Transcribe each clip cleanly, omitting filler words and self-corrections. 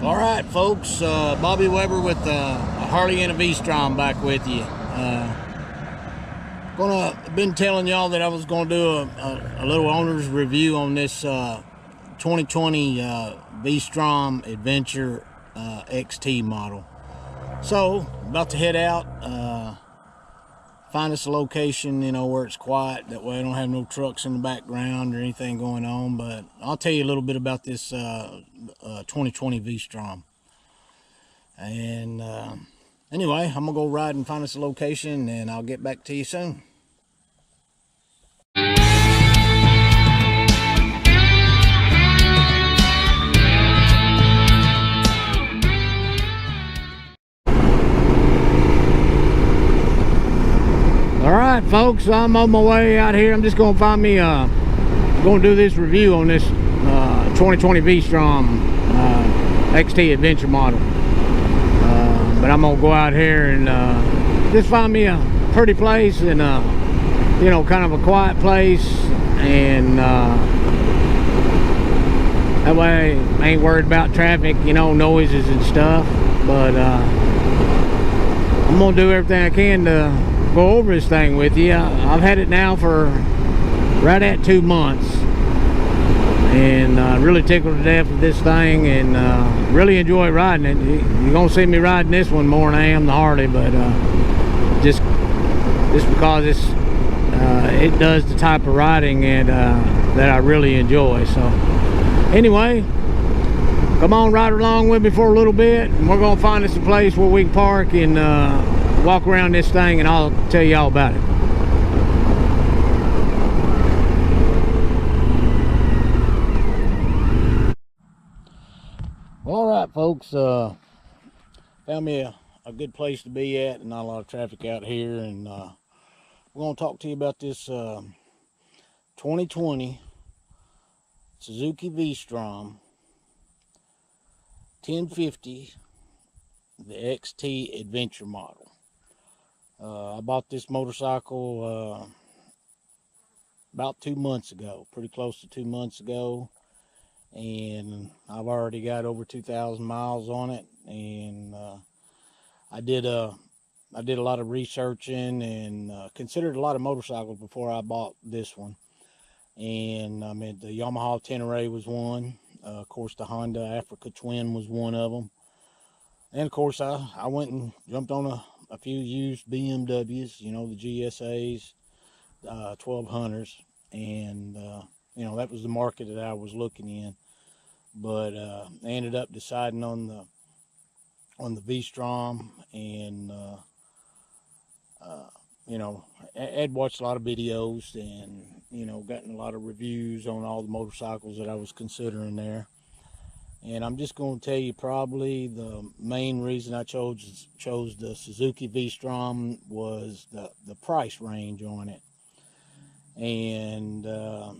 All right, folks. Bobby Weber with a Harley and a Vstrom back with you. Been telling y'all that I was gonna do a little owner's review on this 2020 Vstrom Adventure XT model. So about to head out, find us a location, where it's quiet. That way I don't have no trucks in the background or anything going on. But I'll tell you a little bit about this 2020 Vstrom. And anyway, I'm gonna go ride and find us a location, and I'll get back to you soon. All right, folks, I'm on my way out here. I'm just gonna find me gonna do this review on this 2020 Vstrom XT Adventure model. But I'm gonna go out here and just find me a pretty place and kind of a quiet place, and that way I ain't worried about traffic, noises and stuff. But I'm gonna do everything I can to go over this thing with you. I've had it now for right at 2 months, and really tickled to death with this thing, and really enjoy riding it. You're gonna see me riding this one more than I am the Harley, but just because it does the type of riding and that I really enjoy. So anyway, come on, ride along with me for a little bit, and we're gonna find us a place where we can park and walk around this thing, and I'll tell you all about it. All right, folks, found me a good place to be at, and not a lot of traffic out here, and we're going to talk to you about this 2020 Suzuki Vstrom 1050, the XT Adventure model. I bought this motorcycle about 2 months ago, pretty close to 2 months ago, and I've already got over 2,000 miles on it. And I did a lot of researching and considered a lot of motorcycles before I bought this one. And the Yamaha Tenere was one, of course the Honda Africa Twin was one of them, and of course I went and jumped on a few used BMWs, the GSAs, 1200s, and that was the market that I was looking in. But I ended up deciding on the Vstrom, and I'd watched a lot of videos and gotten a lot of reviews on all the motorcycles that I was considering there. And I'm just going to tell you probably the main reason I chose the Suzuki Vstrom was the price range on it. And I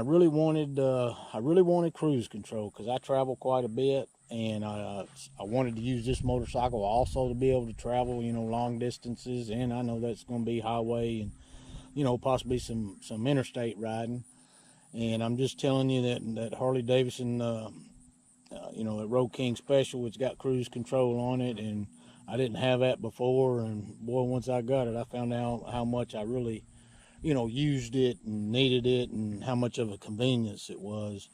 really wanted cruise control, because I travel quite a bit, and I wanted to use this motorcycle also to be able to travel long distances, and I know that's going to be highway and possibly some interstate riding. And I'm just telling you that Harley Davidson that Road King Special, it's got cruise control on it, and I didn't have that before. And boy, once I got it, I found out how much I really used it and needed it, and how much of a convenience it was.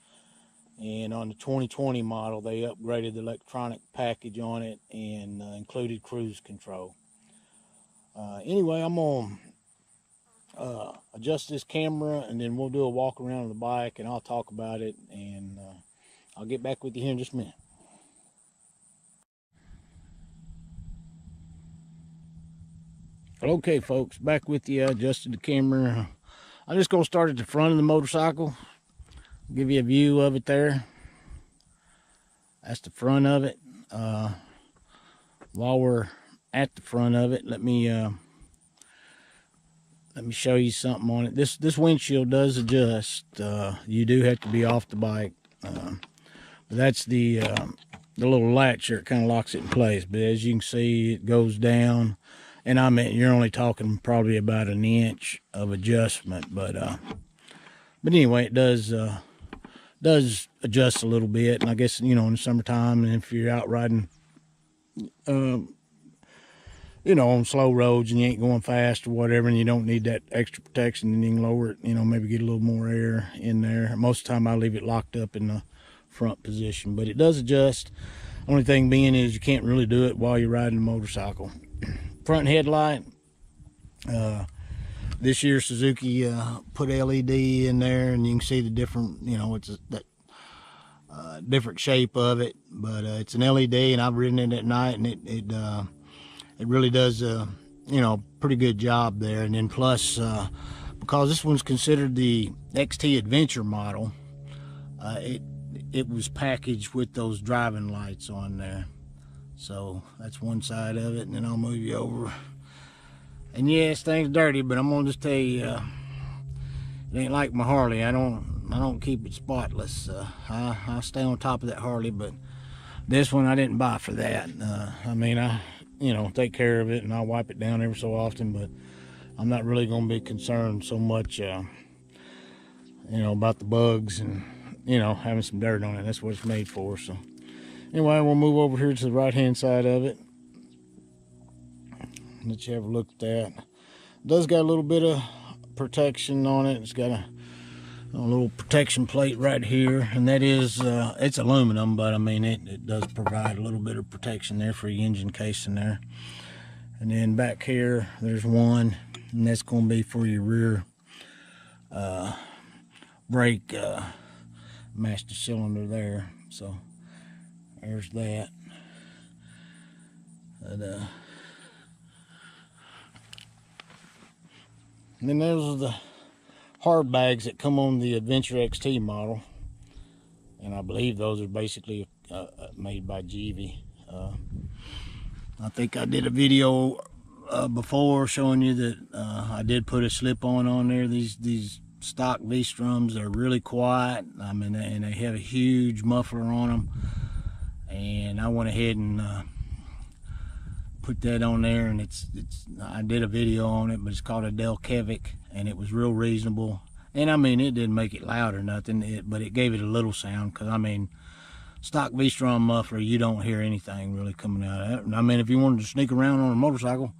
And on the 2020 model, they upgraded the electronic package on it and included cruise control. Anyway, I'm gonna adjust this camera, and then we'll do a walk around the bike, and I'll talk about it, and I'll get back with you here in just a minute. Okay, folks, back with you. I adjusted the camera. I'm just going to start at the front of the motorcycle, give you a view of it there. That's the front of it. While we're at the front of it, let me show you something on it. This windshield does adjust. You do have to be off the bike. But that's the little latch here. It kind of locks it in place. But as you can see, it goes down. And you're only talking probably about an inch of adjustment. But anyway, it does does adjust a little bit. And I guess, you know, in the summertime, and if you're out riding, you know, on slow roads and you ain't going fast or whatever, and you don't need that extra protection, then you can lower it, you know, maybe get a little more air in there. Most of the time I leave it locked up in the front position, but it does adjust. Only thing being is you can't really do it while you're riding a motorcycle. Front headlight, this year Suzuki put LED in there, and you can see the different, you know, it's that different shape of it, but it's an LED, and I've ridden it at night, and it really does you know, pretty good job there. And then plus because this one's considered the XT Adventure model, it was packaged with those driving lights on there. So that's one side of it, and then I'll move you over. And yes, thing's dirty, but I'm gonna just tell you, it ain't like my Harley. I don't keep it spotless. I stay on top of that Harley, but this one I didn't buy for that. I mean, I, you know, take care of it, and I'll wipe it down every so often, but I'm not really gonna be concerned so much, you know, about the bugs and, you know, having some dirt on it. That's what it's made for. So anyway, we'll move over here to the right hand side of it. Let you have a look at that. It does got a little bit of protection on it. It's got a little protection plate right here, and that is it's aluminum, but I mean it does provide a little bit of protection there for your engine case in there. And then back here there's one, and that's going to be for your rear brake master cylinder there. So there's that. And then those are the hard bags that come on the Adventure XT model, and I believe those are basically made by GV. I think I did a video before showing you that I did put a slip-on there. These stock Vstroms are really quiet. I mean, and they have a huge muffler on them, and I went ahead and put that on there, and I did a video on it, but it's called a Delkevic, and it was real reasonable. And I mean, it didn't make it loud or nothing, but it gave it a little sound, because I mean, stock V-Strom muffler, you don't hear anything really coming out of it. I mean, if you wanted to sneak around on a motorcycle,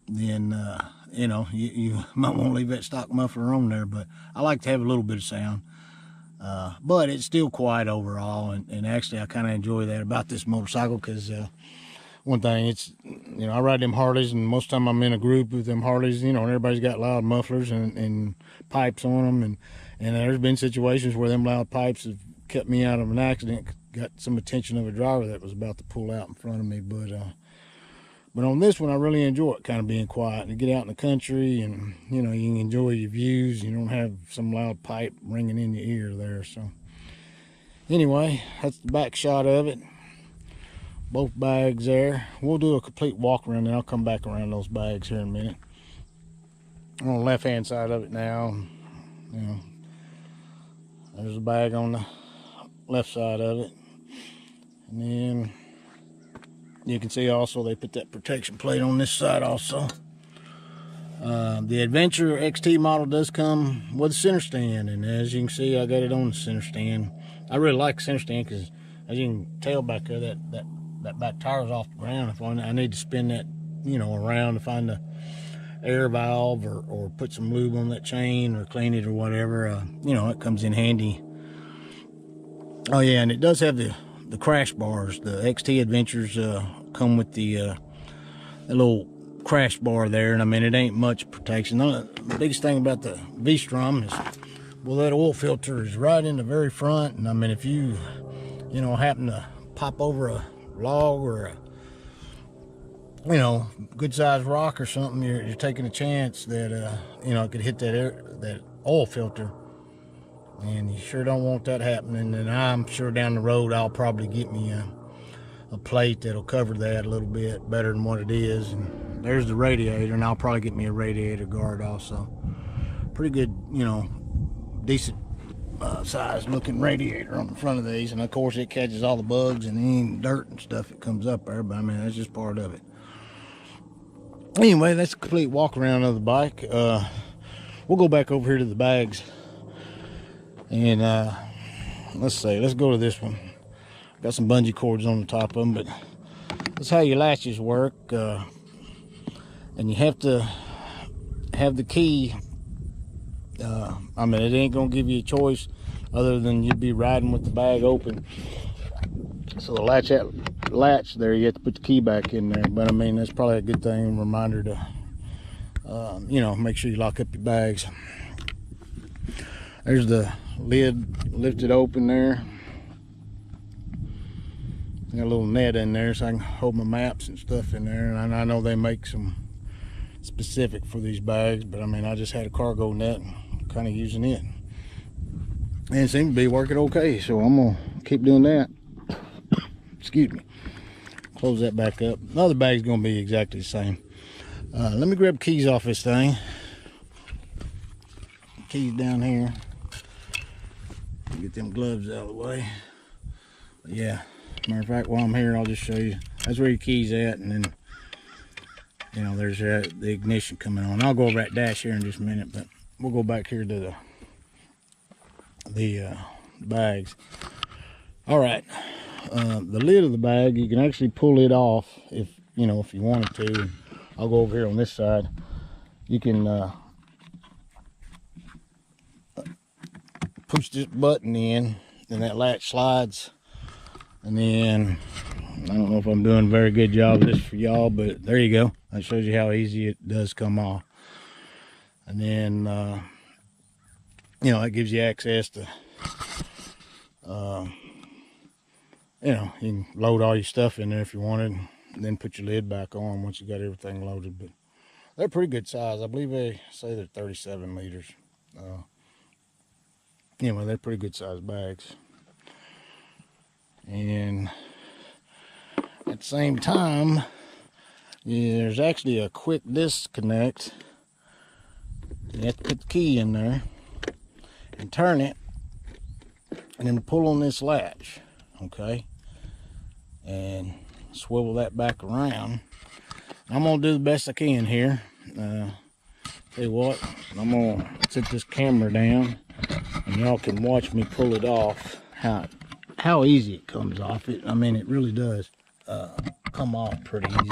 then you know, you might want to leave that stock muffler on there, but I like to have a little bit of sound. But it's still quiet overall, and actually I kind of enjoy that about this motorcycle, because one thing, it's, you know, I ride them Harleys, and most of the time I'm in a group with them Harleys, you know, and everybody's got loud mufflers and pipes on them, and there's been situations where them loud pipes have kept me out of an accident, got some attention of a driver that was about to pull out in front of me. But on this one, I really enjoy it, kind of being quiet, and get out in the country, and, you know, you can enjoy your views. You don't have some loud pipe ringing in your ear there. So anyway, that's the back shot of it. Both bags there. We'll do a complete walk around, and I'll come back around those bags here in a minute. I'm on the left hand side of it now. You know, there's a bag on the left side of it, and then you can see also they put that protection plate on this side also. The Adventure XT model does come with a center stand, and as you can see, I got it on the center stand. I really like the center stand, because as you can tell back there, that back tire's off the ground. If I need to spin that, you know, around to find the air valve, or put some lube on that chain, or clean it or whatever, you know, it comes in handy. Oh yeah, and it does have the crash bars. The XT Adventures come with the little crash bar there, and I mean, it ain't much protection. The biggest thing about the V-Strom is, well, that oil filter is right in the very front, and I mean, if you know, happen to pop over a log or a, you know, good sized rock or something, you're taking a chance that you know, it could hit that oil filter, and you sure don't want that happening. And I'm sure down the road I'll probably get me a plate that'll cover that a little bit better than what it is. And there's the radiator, and I'll probably get me a radiator guard also. Pretty good, you know, decent size looking radiator on the front of these, and of course it catches all the bugs and any dirt and stuff that comes up there, but I mean, that's just part of it. Anyway, that's a complete walk around of the bike. We'll go back over here to the bags. And let's see, let's go to this one. Got some bungee cords on the top of them, but that's how your latches work. And you have to have the key. I mean, it ain't gonna give you a choice other than you'd be riding with the bag open. So the latch there, you have to put the key back in there. But I mean, that's probably a good thing, reminder to you know, make sure you lock up your bags. There's the lid lifted open there. Got a little net in there so I can hold my maps and stuff in there. And I know they make some specific for these bags, but I mean, I just had a cargo net and kind of using it. And it seemed to be working okay, so I'm gonna keep doing that. Excuse me. Close that back up. The other bag's gonna be exactly the same. Let me grab keys off this thing. Keys down here. Get them gloves out of the way. But yeah, matter of fact, while I'm here, I'll just show you. That's where your key's at, and then, you know, there's the ignition coming on. I'll go over that dash here in just a minute, but we'll go back here to the bags. All right, the lid of the bag, you can actually pull it off if you know, if you wanted to. I'll go over here on this side. You can push this button in, and that latch slides. And then, I don't know if I'm doing a very good job of this for y'all, but there you go. That shows you how easy it does come off. And then, you know, that gives you access to, you know, you can load all your stuff in there if you wanted, and then put your lid back on once you got everything loaded. But they're pretty good size. I believe they say they're 37 liters. Anyway, they're pretty good sized bags. And at the same time, yeah, there's actually a quick disconnect. You have to put the key in there and turn it, and then pull on this latch, okay, and swivel that back around. I'm gonna do the best I can here. Tell you what, I'm gonna set this camera down and y'all can watch me pull it off. How easy it comes off. I mean, it really does come off pretty easy.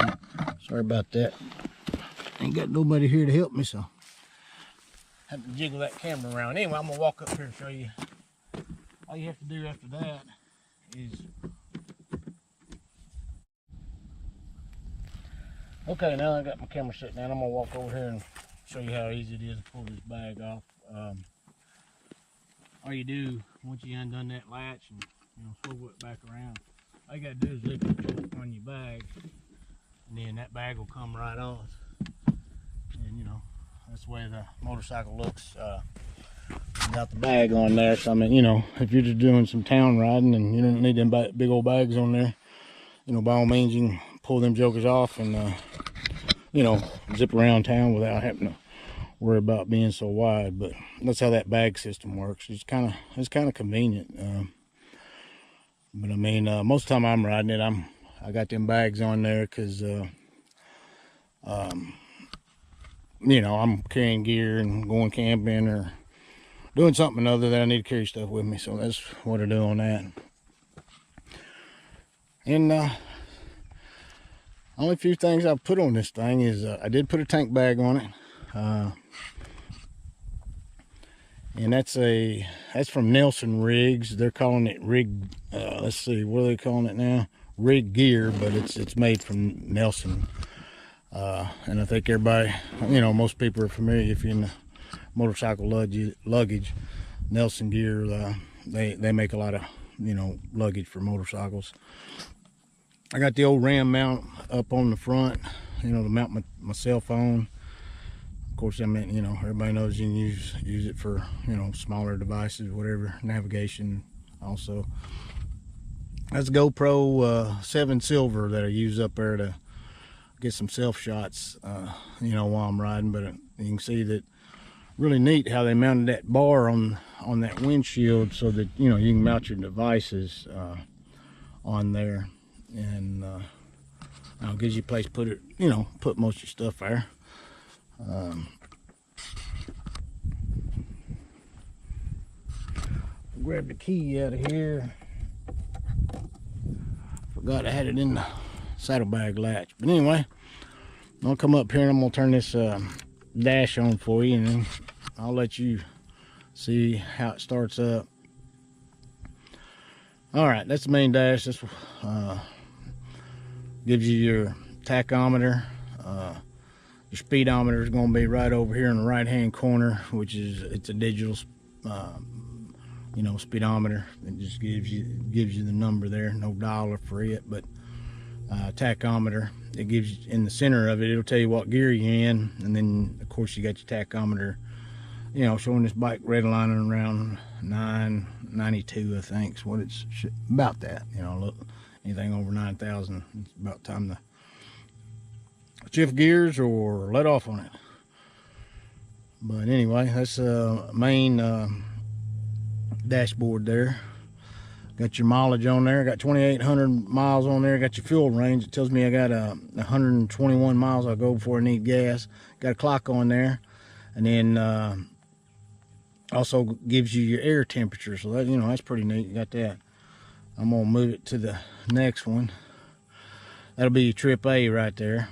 Sorry about that. Ain't got nobody here to help me, so have to jiggle that camera around. Anyway, I'm gonna walk up here and show you. All you have to do after that is, okay, now I got my camera set down. I'm gonna walk over here and show you how easy it is to pull this bag off. All you do, once you undone that latch and, you know, swivel it back around, all you gotta do is lift it on your bag, and then that bag will come right off. And, you know, that's the way the motorcycle looks without the bag on there. So I mean, you know, if you're just doing some town riding and you don't need them big old bags on there, you know, by all means you can pull them jokers off and you know, zip around town without having to worry about being so wide. But that's how that bag system works. It's kind of convenient. But I mean, most of the time I'm riding it, I got them bags on there because you know, I'm carrying gear and going camping or doing something other that I need to carry stuff with me. So that's what I do on that. And only few things I've put on this thing is I did put a tank bag on it. And that's from Nelson Rigs. They're calling it rig, let's see, what are they calling it now? Rig gear, but it's made from Nelson. And I think everybody, you know, most people are familiar if you're in the motorcycle luggage. Nelson gear, they make a lot of, you know, luggage for motorcycles. I got the old RAM mount up on the front, you know, to mount my cell phone. Of course, I mean, you know, everybody knows you can use it for, you know, smaller devices, whatever, navigation also. That's a GoPro 7 Silver that I use up there to get some self shots, you know, while I'm riding. But you can see that really neat how they mounted that bar on that windshield so that, you know, you can mount your devices on there, and it gives you a place to put it, you know, put most of your stuff there. grab the key out of here. Forgot I had it in the saddlebag latch. But anyway, I'll come up here and I'm gonna turn this dash on for you, and then I'll let you see how it starts up. All right, that's the main dash. This gives you your tachometer. Your speedometer is going to be right over here in the right hand corner, which is, it's a digital you know, speedometer. It just gives you the number there, no dollar for it. But tachometer, it gives you, in the center of it, it'll tell you what gear you're in, and then of course you got your tachometer, you know, showing this bike redlining around 992, I think is what it's about. That, you know, look, anything over 9,000, it's about time to shift gears or let off on it. But anyway, that's the main dashboard there. Got your mileage on there. Got 2,800 miles on there. Got your fuel range. It tells me I got 121 miles I'll go before I need gas. Got a clock on there, and then also gives you your air temperature. So that, you know, that's pretty neat. You got that. I'm gonna move it to the next one. That'll be your trip A right there.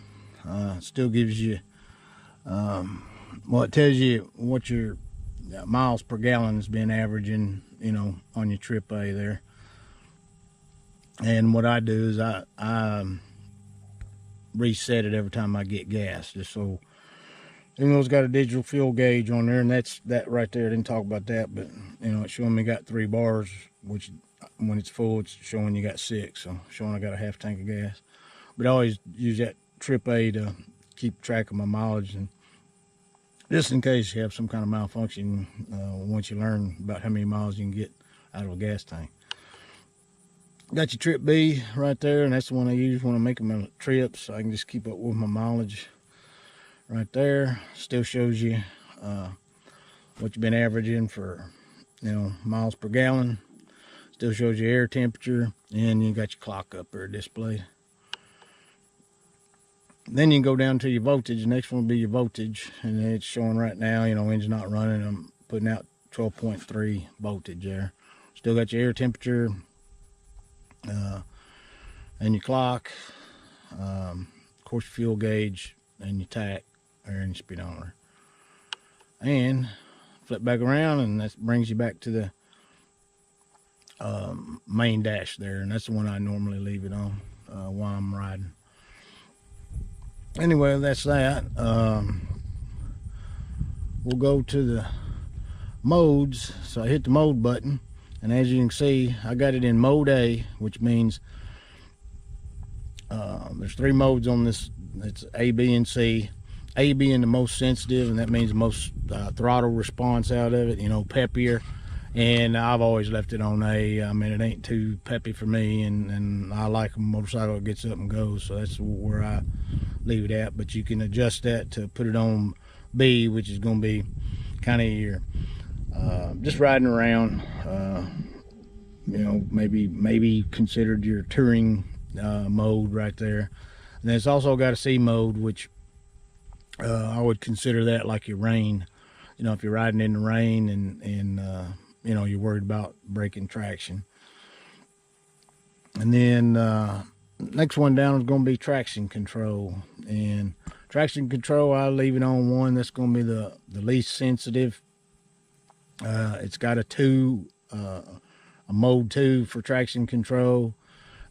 Still gives you, well, it tells you what your miles per gallon has been averaging, you know, on your trip A there. And what I do is I reset it every time I get gas, just so, even though it's got a digital fuel gauge on there, and that's that right there. I didn't talk about that, but you know, it's showing me got 3 bars, which when it's full, it's showing you got 6, so showing I got a half tank of gas. But I always use that trip A to keep track of my mileage, and just in case you have some kind of malfunction, once you learn about how many miles you can get out of a gas tank. Got your trip B right there, and that's the one I use when I'm making my trips, so I can just keep up with my mileage right there. Still shows you what you've been averaging for, you know, miles per gallon. Still shows you air temperature, and you got your clock up there displayed. Then you can go down to your voltage. The next one will be your voltage, and it's showing right now, you know, engine's not running. I'm putting out 12.3 voltage there. Still got your air temperature, and your clock, of course your fuel gauge, and your tach, or your speedometer. And flip back around, and that brings you back to the main dash there, and that's the one I normally leave it on while I'm riding. Anyway, that's that. We'll go to the modes. So I hit the mode button, and as you can see, I got it in mode A, which means there's 3 modes on this. It's A, B, and C. A being the most sensitive, and that means the most throttle response out of it, you know, peppier. And I've always left it on A. I mean, it ain't too peppy for me, and I like a motorcycle that gets up and goes, so that's where I leave it at. But you can adjust that to put it on B, which is going to be kind of your just riding around, you know, maybe considered your touring mode right there. And then it's also got a C mode, which I would consider that like your rain. You know, if you're riding in the rain and you know, you're worried about breaking traction. And then next one down is going to be traction control. And traction control, I leave it on 1. That's going to be the least sensitive. It's got a mode 2 for traction control,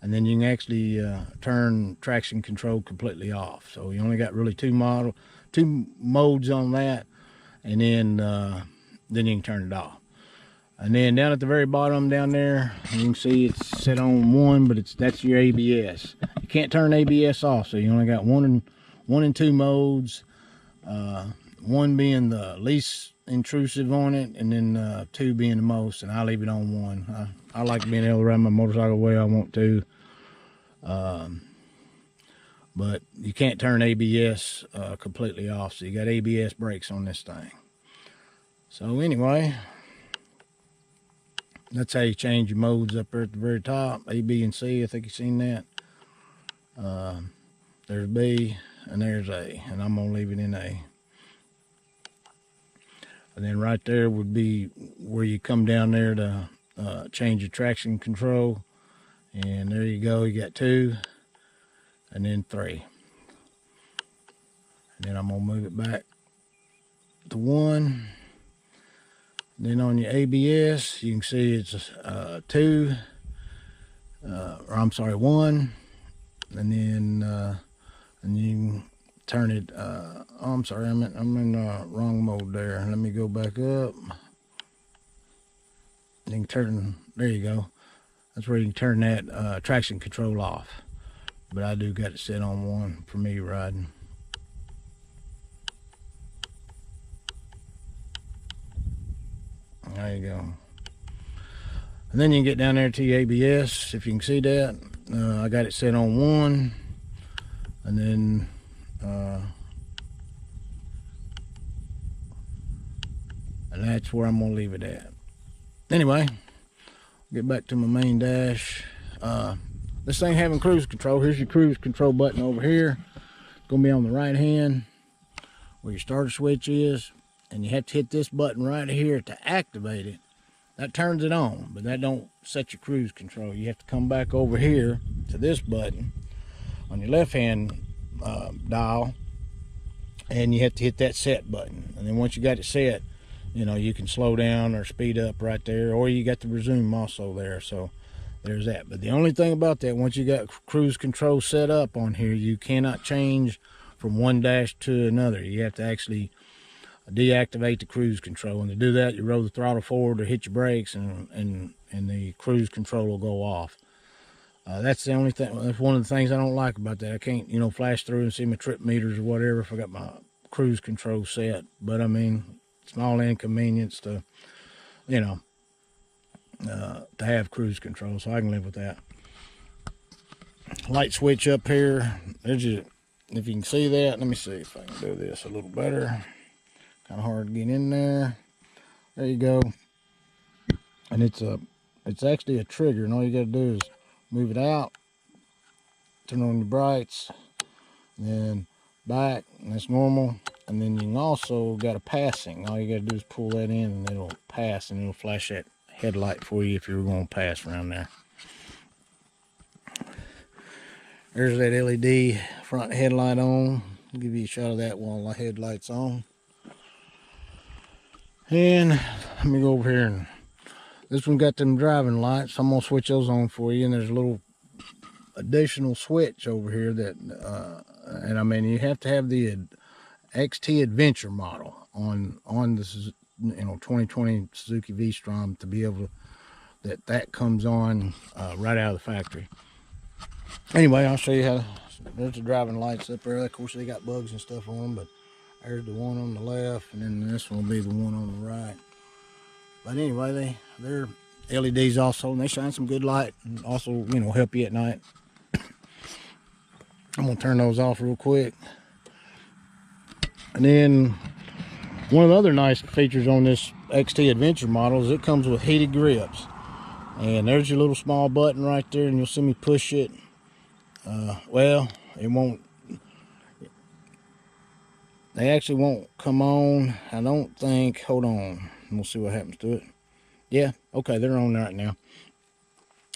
and then you can actually turn traction control completely off. So you only got really 2 modes on that, and then you can turn it off. And then down at the very bottom down there, you can see it's set on 1, but that's your ABS. You can't turn ABS off, so you only got 1 and 2 modes. 1 being the least intrusive on it, and then 2 being the most. And I leave it on 1. I like being able to ride my motorcycle the way I want to. But you can't turn ABS completely off, so you got ABS brakes on this thing. So anyway, that's how you change your modes up there at the very top. A, B, and C. I think you've seen that. There's B and there's A, and I'm gonna leave it in A. And then right there would be where you come down there to change your traction control. And there you go, you got 2 and then 3. And then I'm gonna move it back to 1. Then on your ABS, you can see it's 2, or I'm sorry, 1. And then and you can turn it, oh, I'm sorry, I'm in the wrong mode there. Let me go back up. You can turn, there you go. That's where you can turn that traction control off. But I do got it set on 1 for me riding. There you go. And then you can get down there to your ABS, if you can see that. I got it set on 1. And then and that's where I'm gonna leave it at. Anyway, get back to my main dash. This thing having cruise control. Here's your cruise control button over here. It's gonna be on the right hand where your starter switch is, and you have to hit this button right here to activate it. That turns it on, but that don't set your cruise control. You have to come back over here to this button on your left hand dial, and you have to hit that set button. And then once you got it set, you know, you can slow down or speed up right there, or you got the resume also there. So there's that. But the only thing about that, once you got cruise control set up on here, you cannot change from one dash to another. You have to actually deactivate the cruise control, and to do that, you roll the throttle forward or hit your brakes, and the cruise control will go off. That's the only thing. That's one of the things I don't like about that. I can't, you know, flash through and see my trip meters or whatever if I got my cruise control set. But I mean, small inconvenience to, you know, to have cruise control, so I can live with that. Light switch up here. There's your, if you can see that, let me see if I can do this a little better. Kind of hard to get in there. There you go. And it's actually a trigger, and all you got to do is move it out, turn on your brights, then back, and that's normal. And then you can also got a passing. All you got to do is pull that in, and it'll pass, and it'll flash that headlight for you if you were going to pass around there. There's that LED front headlight on. I'll give you a shot of that while the headlight's on. And let me go over here, and this one got them driving lights. I'm gonna switch those on for you. And there's a little additional switch over here that, and I mean, you have to have the XT Adventure model on this, you know, 2020 Suzuki Vstrom to be able to, that comes on right out of the factory. Anyway, I'll show you how. There's the driving lights up there. Of course, they got bugs and stuff on them, but there's the one on the left, and then this one will be the one on the right. But anyway, they're LEDs also, and they shine some good light, and also, you know, help you at night. I'm gonna turn those off real quick. And then one of the other nice features on this XT Adventure model is it comes with heated grips. And there's your little small button right there, and you'll see me push it. Well, it won't. They actually won't come on, I don't think. Hold on, we'll see what happens to it. Yeah, okay, they're on right now.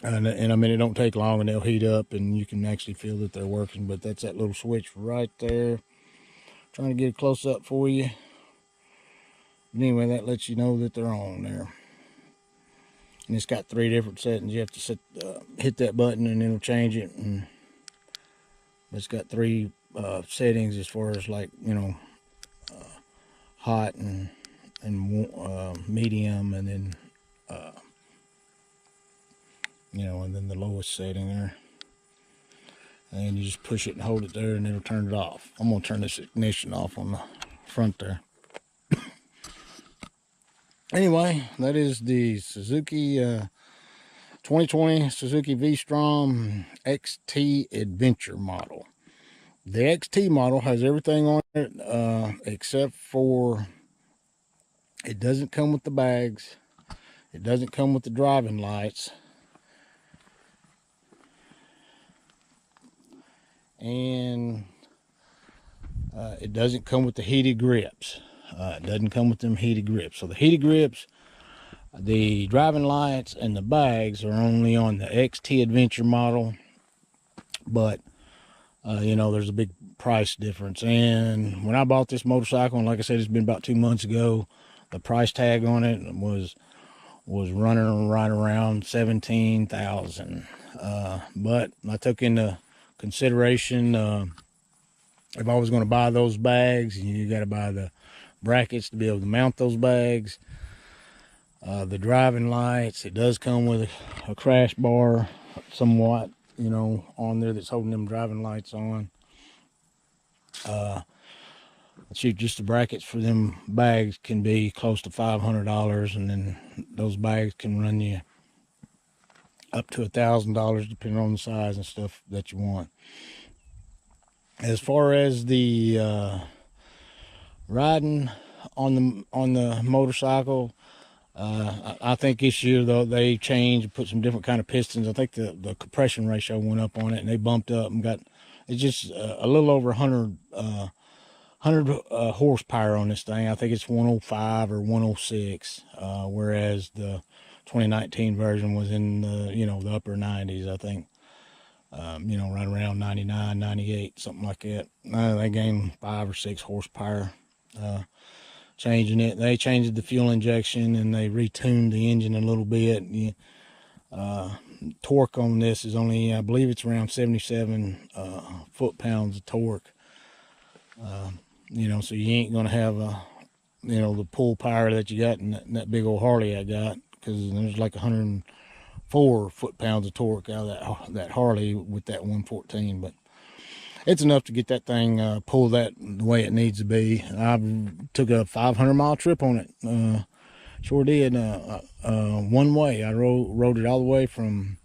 And I mean, it don't take long, and they'll heat up, and you can actually feel that they're working. But that's that little switch right there. Trying to get a close up for you. But anyway, that lets you know that they're on there. And it's got 3 different settings. You have to hit that button, and it'll change it. And it's got 3 settings as far as, like, you know, hot and medium, and then you know, and then the lowest setting there. And you just push it and hold it there, and it'll turn it off. I'm gonna turn this ignition off on the front there. Anyway, that is the Suzuki 2020 Suzuki Vstrom XT Adventure model. The XT model has everything on it except for it doesn't come with the bags. It doesn't come with the driving lights. And it doesn't come with the heated grips. It doesn't come with them heated grips. So the heated grips, The driving lights and the bags are only on the XT Adventure model, but you know, there's a big price difference. And when I bought this motorcycle, and like I said, it's been about 2 months ago, the price tag on it was running right around $17,000. But I took into consideration, if I was going to buy those bags, you got to buy the brackets to be able to mount those bags, the driving lights. It does come with a crash bar somewhat, you know, on there that's holding them driving lights on. Shoot, just the brackets for them bags can be close to $500, and then those bags can run you up to $1,000 depending on the size and stuff that you want. As far as the riding on the motorcycle, I think this year though they changed, put some different kind of pistons. I think the compression ratio went up on it, and they bumped up and got it's just a little over 100 horsepower on this thing. I think it's 105 or 106, whereas the 2019 version was in the, you know, the upper 90s, I think. You know, right around 99, 98, something like that. They gained 5 or 6 horsepower, changing it. They changed the fuel injection and they retuned the engine a little bit. Torque on this is only, I believe it's around 77 foot-pounds of torque. You know, so you ain't gonna have you know, the pull power that you got in that big old Harley I got, because there's like 104 foot-pounds of torque out of that Harley with that 114. But it's enough to get that thing pull that the way it needs to be. I took a 500-mile trip on it. Sure did. One way. I rode it all the way from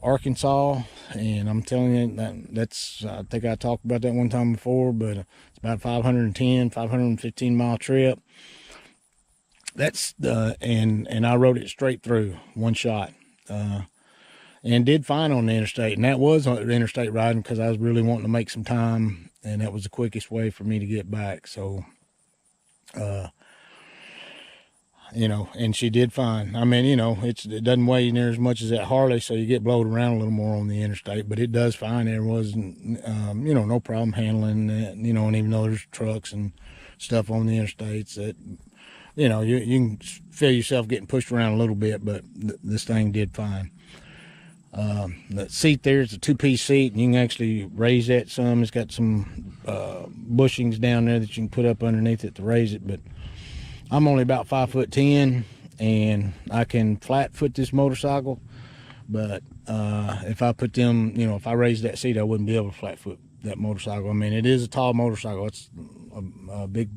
Arkansas, and I'm telling you that's I think I talked about that one time before, but it's about 515 mile trip. That's and I rode it straight through one shot, and did fine on the interstate. And that was on the interstate riding because I was really wanting to make some time, and that was the quickest way for me to get back. So you know, and she did fine. I mean, you know, it doesn't weigh near as much as that Harley, so you get blowed around a little more on the interstate, but it does fine. There wasn't, you know, no problem handling that, you know, and even though there's trucks and stuff on the interstates that, you know, you can feel yourself getting pushed around a little bit, but this thing did fine. The seat there is a 2-piece seat, and you can actually raise that some. It's got some bushings down there that you can put up underneath it to raise it, but I'm only about 5'10", and I can flat foot this motorcycle, but if I put them, you know, if I raised that seat, I wouldn't be able to flat foot that motorcycle. I mean, it is a tall motorcycle. It's a big,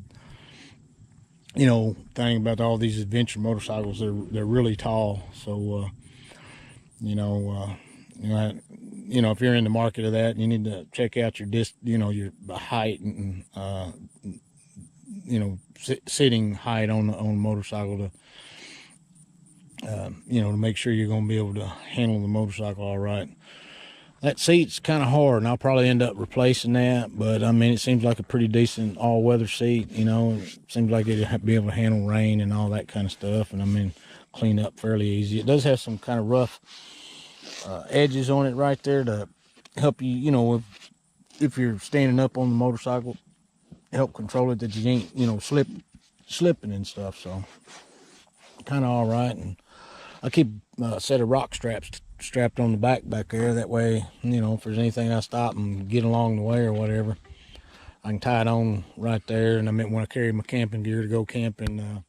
you know, thing about all these adventure motorcycles. They're really tall. So, you know, if you're in the market of that, you need to check out your your height and you know, sitting height on the motorcycle to you know, to make sure you're going to be able to handle the motorcycle all right. That seat's kind of hard, and I'll probably end up replacing that, but I mean, it seems like a pretty decent all-weather seat. You know, it seems like it'd be able to handle rain and all that kind of stuff, and I mean, clean up fairly easy. It does have some kind of rough edges on it right there to help you, you know, if you're standing up on the motorcycle, help control it, that you ain't, you know, slipping and stuff. So kind of all right. And I keep a set of rock straps strapped on the back there. That way, you know, if there's anything I stop and get along the way or whatever, I can tie it on right there. And I meant when I carry my camping gear to go camping, you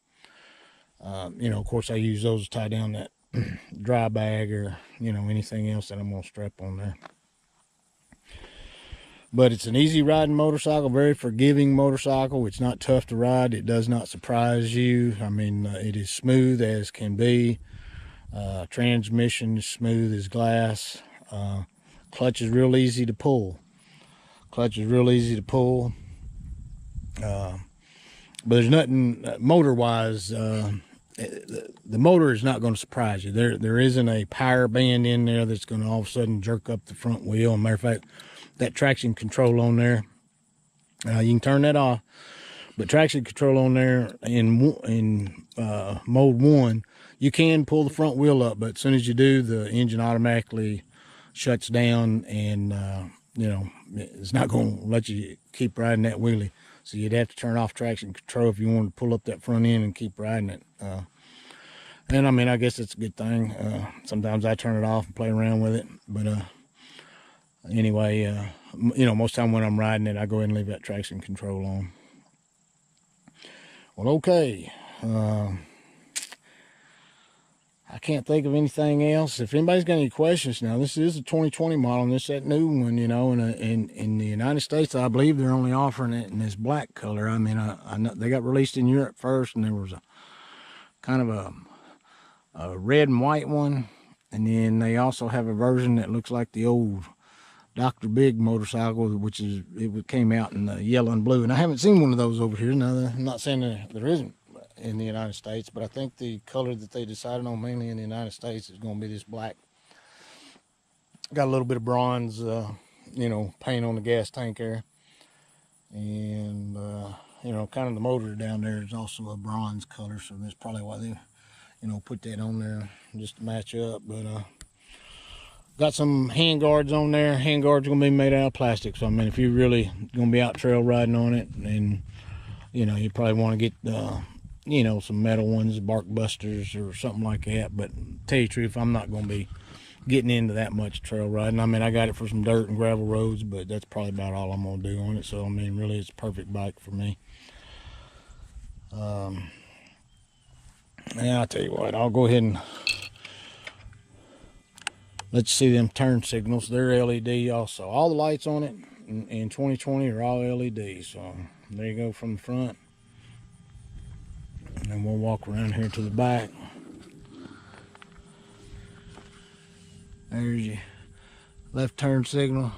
know, of course I use those to tie down that dry bag or, you know, anything else that I'm going to strap on there. But it's an easy riding motorcycle, very forgiving motorcycle. It's not tough to ride. It does not surprise you. I mean, it is smooth as can be. Transmission is smooth as glass. Clutch is real easy to pull. But there's nothing motor-wise. The motor is not going to surprise you. There isn't a power band in there that's going to all of a sudden jerk up the front wheel. As a matter of fact, that traction control on there, you can turn that off, But traction control on there in mode 1, you can pull the front wheel up, but as soon as you do, the engine automatically shuts down, and you know, it's not going to let you keep riding that wheelie. So you'd have to turn off traction control if you wanted to pull up that front end and keep riding it. And I mean, I guess it's a good thing. Sometimes I turn it off and play around with it, but anyway, you know, most time when I'm riding it, I go ahead and leave that traction control on. Well, okay. I can't think of anything else. If anybody's got any questions, now this is a 2020 model, and this is that new one, you know. And in the United States, I believe they're only offering it in this black color. I mean, I know they got released in Europe first, and there was a kind of a red and white one, and then they also have a version that looks like the old Dr. Big motorcycle, which is, it came out in the yellow and blue. And I haven't seen one of those over here. Now, I'm not saying there isn't in the United States, but I think the color that they decided on mainly in the United States is going to be this black. Got a little bit of bronze, you know, paint on the gas tank there. And, you know, kind of the motor down there is also a bronze color, so that's probably why they, you know, put that on there just to match up. But, got some hand guards on there. Hand guards are going to be made out of plastic. So, I mean, if you're really going to be out trail riding on it, then, you know, you probably want to get, you know, some metal ones, bark busters or something like that. But to tell you the truth, I'm not going to be getting into that much trail riding. I mean, I got it for some dirt and gravel roads, but that's probably about all I'm going to do on it. So, I mean, really, it's a perfect bike for me. Yeah, I'll tell you what, I'll go ahead and let you see them turn signals. They're LED also. All the lights on it in 2020 are all LED. So there you go from the front. And then we'll walk around here to the back. There's your left turn signal.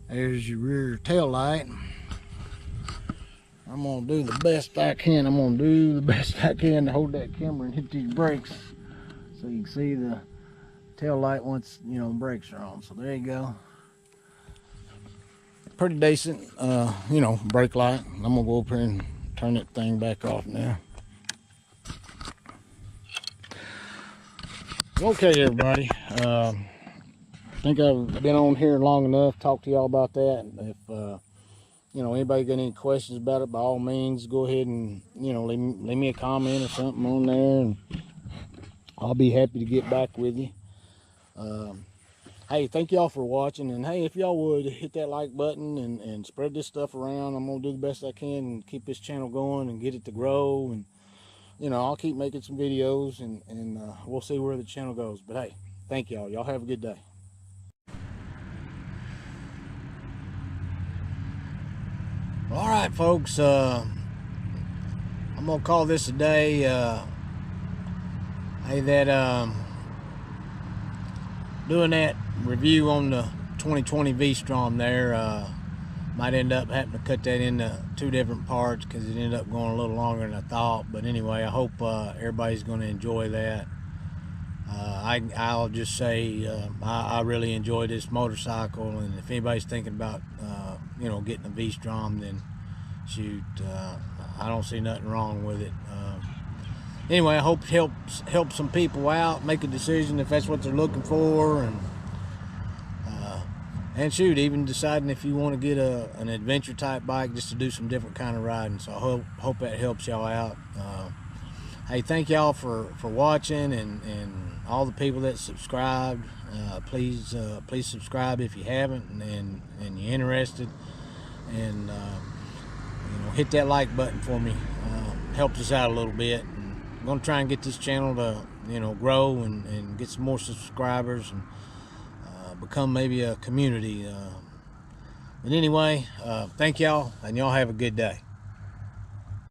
There's your rear tail light. I'm gonna do the best I can. I'm gonna do the best I can to hold that camera and hit these brakes so you can see the tail light once, you know, the brakes are on. So there you go. Pretty decent, you know, brake light. I'm gonna go up here and turn that thing back off now. Okay, everybody. I think I've been on here long enough. Talk to y'all about that. If you know, anybody got any questions about it, by all means, go ahead and, you know, leave me a comment or something on there, and I'll be happy to get back with you. Hey, thank y'all for watching, and hey, if y'all would hit that like button and spread this stuff around, I'm gonna do the best I can and keep this channel going and get it to grow. And you know, I'll keep making some videos, and we'll see where the channel goes. But hey, thank y'all. Y'all have a good day. All right, folks. I'm gonna call this a day. Hey, that doing that review on the 2020 Vstrom there, might end up having to cut that into 2 different parts because it ended up going a little longer than I thought. But anyway, I hope everybody's going to enjoy that. I'll just say I really enjoy this motorcycle, and if anybody's thinking about you know, getting a Vstrom, then shoot, I don't see nothing wrong with it. Anyway, I hope it helps some people out, make a decision if that's what they're looking for, and shoot, even deciding if you want to get an adventure type bike just to do some different kind of riding. So I hope that helps y'all out. Hey, thank y'all for watching, and all the people that subscribed. Please subscribe if you haven't, and you're interested, and you know, hit that like button for me. Helps us out a little bit. And I'm gonna try and get this channel to, you know, grow and get some more subscribers and become maybe a community. But anyway, thank y'all, and y'all have a good day.